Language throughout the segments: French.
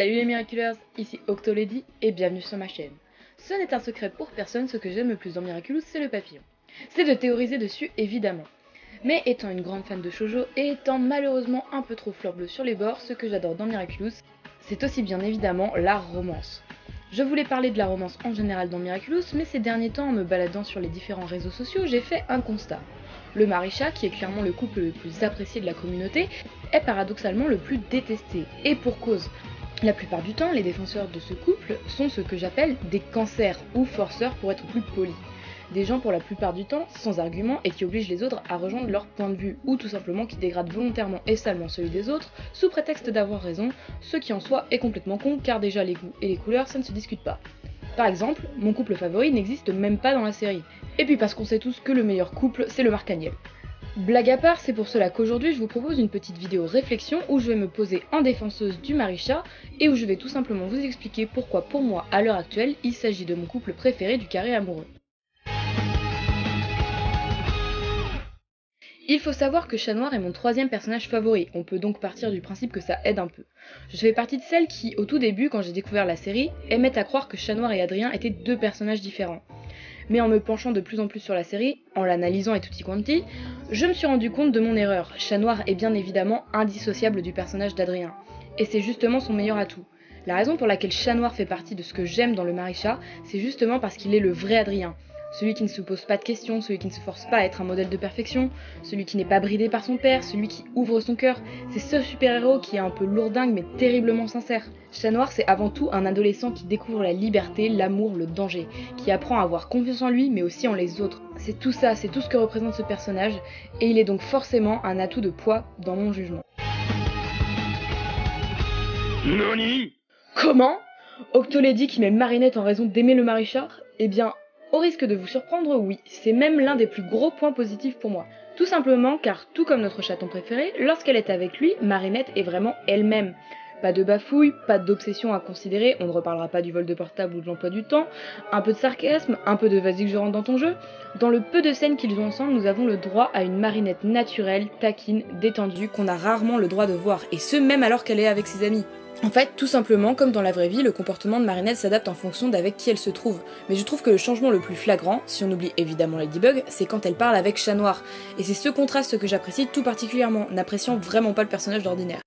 Salut les Miraculeurs, ici Octolady et bienvenue sur ma chaîne. Ce n'est un secret pour personne, ce que j'aime le plus dans Miraculous, c'est le papillon. C'est de théoriser dessus évidemment. Mais étant une grande fan de shoujo et étant malheureusement un peu trop fleur bleue sur les bords, ce que j'adore dans Miraculous, c'est aussi bien évidemment la romance. Je voulais parler de la romance en général dans Miraculous, mais ces derniers temps en me baladant sur les différents réseaux sociaux, j'ai fait un constat. Le Marisha, qui est clairement le couple le plus apprécié de la communauté, est paradoxalement le plus détesté, et pour cause. La plupart du temps, les défenseurs de ce couple sont ce que j'appelle des cancers ou forceurs pour être plus poli. Des gens pour la plupart du temps sans argument et qui obligent les autres à rejoindre leur point de vue ou tout simplement qui dégradent volontairement et salement celui des autres sous prétexte d'avoir raison, ce qui en soi est complètement con car déjà les goûts et les couleurs ça ne se discute pas. Par exemple, mon couple favori n'existe même pas dans la série. Et puis parce qu'on sait tous que le meilleur couple c'est le Marcaniel. Blague à part, c'est pour cela qu'aujourd'hui je vous propose une petite vidéo réflexion où je vais me poser en défenseuse du Marisha et où je vais tout simplement vous expliquer pourquoi pour moi à l'heure actuelle il s'agit de mon couple préféré du carré amoureux. Il faut savoir que Chat Noir est mon troisième personnage favori, on peut donc partir du principe que ça aide un peu. Je fais partie de celles qui, au tout début, quand j'ai découvert la série, aimaient à croire que Chat Noir et Adrien étaient deux personnages différents. Mais en me penchant de plus en plus sur la série, en l'analysant et tutti quanti, je me suis rendu compte de mon erreur. Chat Noir est bien évidemment indissociable du personnage d'Adrien, et c'est justement son meilleur atout. La raison pour laquelle Chat Noir fait partie de ce que j'aime dans le Marisha, c'est justement parce qu'il est le vrai Adrien. Celui qui ne se pose pas de questions, celui qui ne se force pas à être un modèle de perfection, celui qui n'est pas bridé par son père, celui qui ouvre son cœur. C'est ce super-héros qui est un peu lourdingue mais terriblement sincère. Chat Noir, c'est avant tout un adolescent qui découvre la liberté, l'amour, le danger, qui apprend à avoir confiance en lui mais aussi en les autres. C'est tout ça, c'est tout ce que représente ce personnage, et il est donc forcément un atout de poids dans mon jugement. Nani ? Comment ? Octolady qui met Marinette en raison d'aimer le Marisha ? Eh bien, au risque de vous surprendre, oui, c'est même l'un des plus gros points positifs pour moi. Tout simplement car, tout comme notre chaton préféré, lorsqu'elle est avec lui, Marinette est vraiment elle-même. Pas de bafouille, pas d'obsession à considérer, on ne reparlera pas du vol de portable ou de l'emploi du temps, un peu de sarcasme, un peu de vas-y que je rentre dans ton jeu. Dans le peu de scènes qu'ils ont ensemble, nous avons le droit à une Marinette naturelle, taquine, détendue, qu'on a rarement le droit de voir, et ce même alors qu'elle est avec ses amis. En fait, tout simplement, comme dans la vraie vie, le comportement de Marinette s'adapte en fonction d'avec qui elle se trouve. Mais je trouve que le changement le plus flagrant, si on oublie évidemment Ladybug, c'est quand elle parle avec Chat Noir. Et c'est ce contraste que j'apprécie tout particulièrement, n'appréciant vraiment pas le personnage d'ordinaire.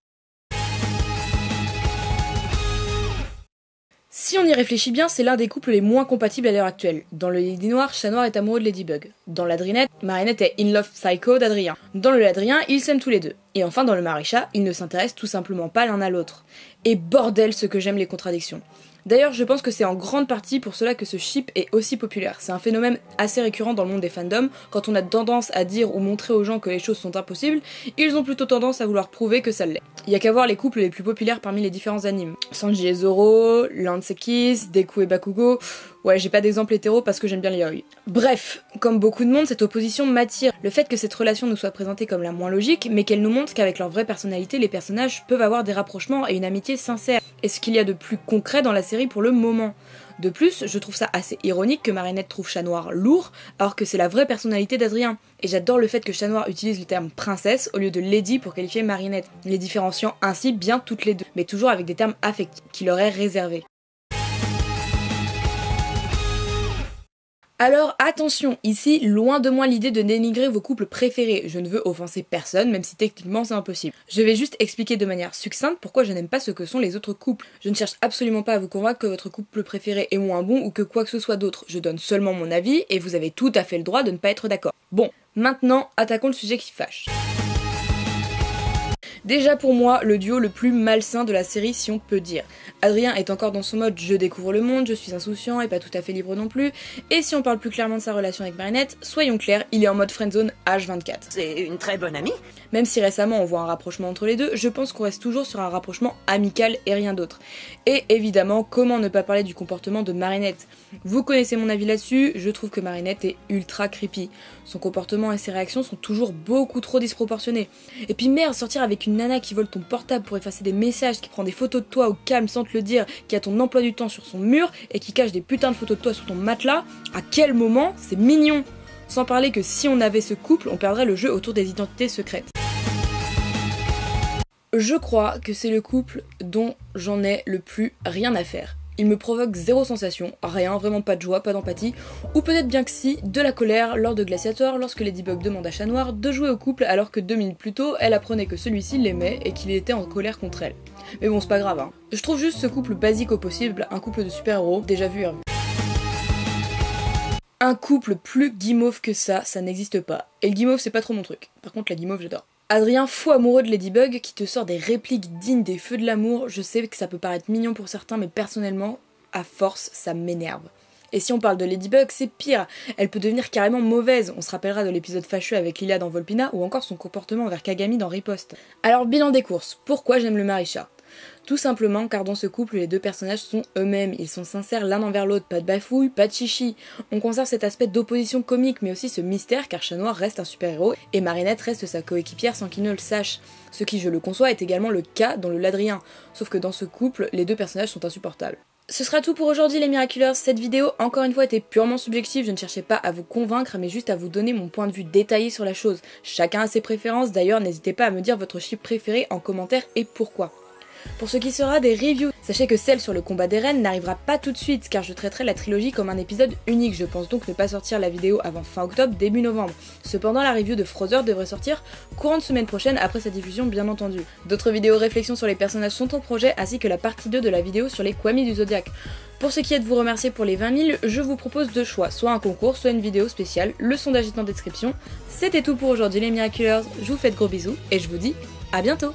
Si on y réfléchit bien, c'est l'un des couples les moins compatibles à l'heure actuelle. Dans le Lady Noir, Chat Noir est amoureux de Ladybug. Dans l'Adrinette, Marinette est in love psycho d'Adrien. Dans le Ladrien, ils s'aiment tous les deux. Et enfin dans le Marisha, ils ne s'intéressent tout simplement pas l'un à l'autre. Et bordel ce que j'aime les contradictions. D'ailleurs, je pense que c'est en grande partie pour cela que ce ship est aussi populaire. C'est un phénomène assez récurrent dans le monde des fandoms. Quand on a tendance à dire ou montrer aux gens que les choses sont impossibles, ils ont plutôt tendance à vouloir prouver que ça l'est. Il y a qu'à voir les couples les plus populaires parmi les différents animes. Sanji et Zoro, Lance et Kiss, Deku et Bakugo... Ouais, j'ai pas d'exemple hétéro parce que j'aime bien les yaoi. Bref, comme beaucoup de monde, cette opposition m'attire. Le fait que cette relation nous soit présentée comme la moins logique, mais qu'elle nous montre qu'avec leur vraie personnalité, les personnages peuvent avoir des rapprochements et une amitié sincère. Et ce qu'il y a de plus concret dans la série pour le moment. De plus, je trouve ça assez ironique que Marinette trouve Chat Noir lourd, alors que c'est la vraie personnalité d'Adrien. Et j'adore le fait que Chat Noir utilise le terme princesse au lieu de lady pour qualifier Marinette, les différenciant ainsi bien toutes les deux, mais toujours avec des termes affectifs qui leur est réservé. Alors attention, ici, loin de moi l'idée de dénigrer vos couples préférés, je ne veux offenser personne, même si techniquement c'est impossible. Je vais juste expliquer de manière succincte pourquoi je n'aime pas ce que sont les autres couples. Je ne cherche absolument pas à vous convaincre que votre couple préféré est moins bon ou que quoi que ce soit d'autre. Je donne seulement mon avis et vous avez tout à fait le droit de ne pas être d'accord. Bon, maintenant, attaquons le sujet qui fâche. Déjà pour moi, le duo le plus malsain de la série si on peut dire. Adrien est encore dans son mode je découvre le monde, je suis insouciant et pas tout à fait libre non plus, et si on parle plus clairement de sa relation avec Marinette, soyons clairs, il est en mode friendzone H24. C'est une très bonne amie. Même si récemment on voit un rapprochement entre les deux, je pense qu'on reste toujours sur un rapprochement amical et rien d'autre. Et évidemment, comment ne pas parler du comportement de Marinette? Vous connaissez mon avis là-dessus, je trouve que Marinette est ultra creepy. Son comportement et ses réactions sont toujours beaucoup trop disproportionnés. Et puis merde, sortir avec une nana qui vole ton portable pour effacer des messages, qui prend des photos de toi au calme sans te le dire, qui a ton emploi du temps sur son mur et qui cache des putains de photos de toi sur ton matelas, à quel moment c'est mignon! Sans parler que si on avait ce couple, on perdrait le jeu autour des identités secrètes. Je crois que c'est le couple dont j'en ai le plus rien à faire. Il me provoque zéro sensation, rien, vraiment pas de joie, pas d'empathie, ou peut-être bien que si, de la colère lors de Glaciator lorsque Ladybug demande à Chat Noir de jouer au couple alors que 2 minutes plus tôt, elle apprenait que celui-ci l'aimait et qu'il était en colère contre elle. Mais bon, c'est pas grave, hein. Je trouve juste ce couple basique au possible, un couple de super-héros, déjà vu et revu. Un couple plus guimauve que ça n'existe pas. Et le guimauve c'est pas trop mon truc, par contre la guimauve j'adore. Adrien, fou amoureux de Ladybug, qui te sort des répliques dignes des feux de l'amour. Je sais que ça peut paraître mignon pour certains, mais personnellement, à force, ça m'énerve. Et si on parle de Ladybug, c'est pire. Elle peut devenir carrément mauvaise. On se rappellera de l'épisode fâcheux avec Lilia dans Volpina, ou encore son comportement envers Kagami dans Riposte. Alors, bilan des courses. Pourquoi j'aime le Maréchal ? Tout simplement car dans ce couple, les deux personnages sont eux-mêmes, ils sont sincères l'un envers l'autre, pas de bafouille, pas de chichi. On conserve cet aspect d'opposition comique, mais aussi ce mystère car Chat Noir reste un super-héros et Marinette reste sa coéquipière sans qu'il ne le sache. Ce qui, je le conçois, est également le cas dans le Ladrien, sauf que dans ce couple, les deux personnages sont insupportables. Ce sera tout pour aujourd'hui les Miraculeurs. Cette vidéo, encore une fois, était purement subjective, je ne cherchais pas à vous convaincre, mais juste à vous donner mon point de vue détaillé sur la chose. Chacun a ses préférences, d'ailleurs n'hésitez pas à me dire votre chip préféré en commentaire et pourquoi. Pour ce qui sera des reviews, sachez que celle sur le combat des reines n'arrivera pas tout de suite car je traiterai la trilogie comme un épisode unique, je pense donc ne pas sortir la vidéo avant fin octobre, début novembre. Cependant la review de Frother devrait sortir courant de semaine prochaine après sa diffusion bien entendu. D'autres vidéos réflexions sur les personnages sont en projet ainsi que la partie 2 de la vidéo sur les Kwami du Zodiac. Pour ce qui est de vous remercier pour les 20 000, je vous propose deux choix, soit un concours, soit une vidéo spéciale, le sondage est en description. C'était tout pour aujourd'hui les Miraculeurs, je vous fais de gros bisous et je vous dis à bientôt.